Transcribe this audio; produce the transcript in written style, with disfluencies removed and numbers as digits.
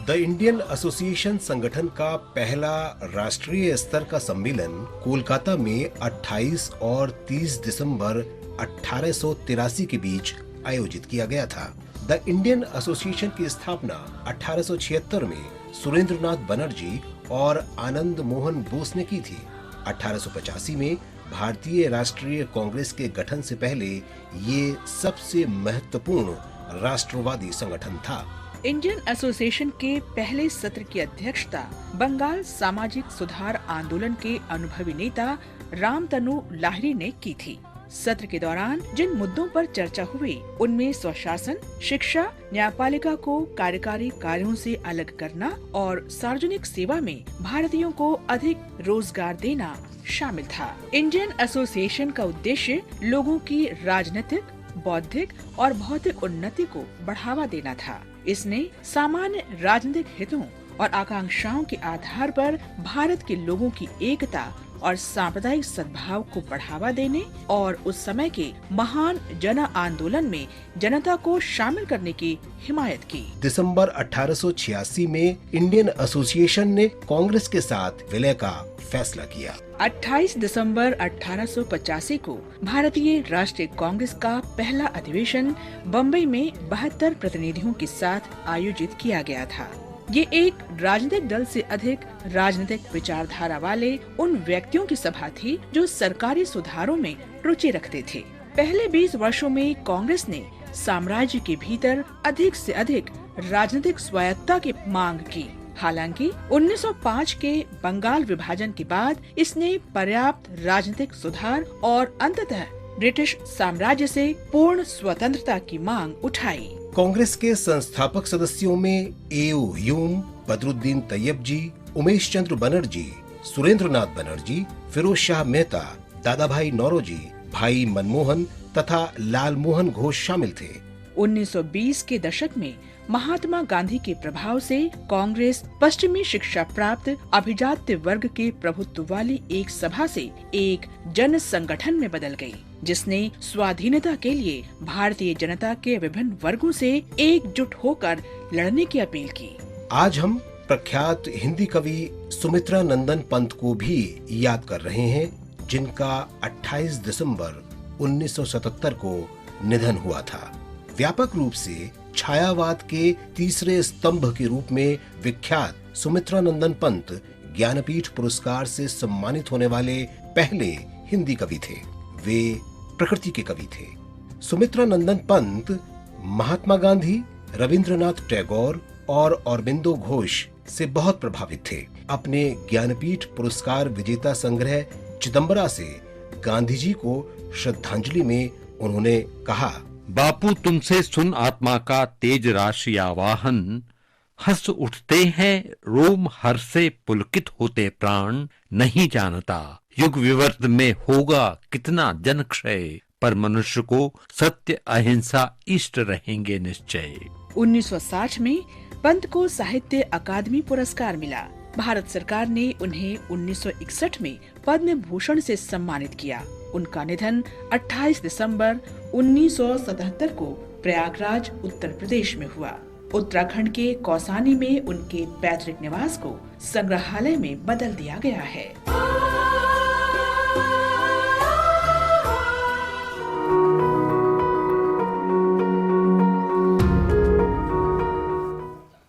The Indian association संगठन का पहला राष्ट्रीय स्तर का सम्मेलन कोलकाता में 28 और 30 दिसंबर 1883 के बीच आयोजित किया गया था। द इंडियन एसोसिएशन की स्थापना 1876 में सुरेंद्रनाथ बनर्जी और आनंद मोहन बोस ने की थी। 1885 में भारतीय राष्ट्रीय कांग्रेस के गठन से पहले ये सबसे महत्वपूर्ण राष्ट्रवादी संगठन था। इंडियन एसोसिएशन के पहले सत्र की अध्यक्षता बंगाल सामाजिक सुधार आंदोलन के अनुभवी नेता रामतनु लाहिरी ने की थी। सत्र के दौरान जिन मुद्दों पर चर्चा हुई उनमें स्वशासन, शिक्षा, न्यायपालिका को कार्यकारी कार्यों से अलग करना और सार्वजनिक सेवा में भारतीयों को अधिक रोजगार देना शामिल था। इंडियन एसोसिएशन का उद्देश्य लोगों की राजनीतिक, बौद्धिक और भौतिक उन्नति को बढ़ावा देना था। इसने सामान्य राजनीतिक हितों और आकांक्षाओं के आधार पर भारत के लोगों की एकता और सांप्रदायिक सद्भाव को बढ़ावा देने और उस समय के महान जन आंदोलन में जनता को शामिल करने की हिमायत की। दिसंबर 1886 में इंडियन एसोसिएशन ने कांग्रेस के साथ विलय का फैसला किया। 28 दिसंबर 1885 को भारतीय राष्ट्रीय कांग्रेस का पहला अधिवेशन बम्बई में 72 प्रतिनिधियों के साथ आयोजित किया गया था। ये एक राजनीतिक दल से अधिक राजनीतिक विचारधारा वाले उन व्यक्तियों की सभा थी जो सरकारी सुधारों में रुचि रखते थे। पहले 20 वर्षों में कांग्रेस ने साम्राज्य के भीतर अधिक से अधिक राजनीतिक स्वायत्तता की मांग की। हालांकि 1905 के बंगाल विभाजन के बाद इसने पर्याप्त राजनीतिक सुधार और अंततः ब्रिटिश साम्राज्य से पूर्ण स्वतंत्रता की मांग उठाई। कांग्रेस के संस्थापक सदस्यों में ए.ओ. ह्यूम, बदरुद्दीन तैयब जी, उमेश चंद्र बनर्जी, सुरेंद्रनाथ बनर्जी, फिरोज शाह मेहता, दादा भाई नौरोजी, भाई मनमोहन तथा लाल मोहन घोष शामिल थे। 1920 के दशक में महात्मा गांधी के प्रभाव से कांग्रेस पश्चिमी शिक्षा प्राप्त अभिजात्य वर्ग के प्रभुत्व वाली एक सभा से एक जन संगठन में बदल गई, जिसने स्वाधीनता के लिए भारतीय जनता के विभिन्न वर्गों से एकजुट होकर लड़ने की अपील की। आज हम प्रख्यात हिंदी कवि सुमित्रा नंदन पंत को भी याद कर रहे हैं, जिनका 28 दिसंबर 1977 को निधन हुआ था। व्यापक रूप से छायावाद के तीसरे स्तंभ के रूप में विख्यात सुमित्रा नंदन पंत ज्ञानपीठ पुरस्कार से सम्मानित होने वाले पहले हिंदी कवि थे। वे प्रकृति के कवि थे। सुमित्रा नंदन पंत महात्मा गांधी, रविंद्रनाथ टैगोर और अरबिंदो घोष से बहुत प्रभावित थे। अपने ज्ञानपीठ पुरस्कार विजेता संग्रह चिदंबरा से गांधी जी को श्रद्धांजलि में उन्होंने कहा, बापू तुमसे सुन आत्मा का तेज राशि आवाहन, हंस उठते हैं रोम हर से पुलकित होते प्राण, नहीं जानता युग विवर्त में होगा कितना जन क्षय, पर मनुष्य को सत्य अहिंसा इष्ट रहेंगे निश्चय। 1960 में पंत को साहित्य अकादमी पुरस्कार मिला। भारत सरकार ने उन्हें 1961 में पद्म भूषण से सम्मानित किया। उनका निधन 28 दिसंबर 1977 को प्रयागराज, उत्तर प्रदेश में हुआ। उत्तराखंड के कौसानी में उनके पैतृक निवास को संग्रहालय में बदल दिया गया है।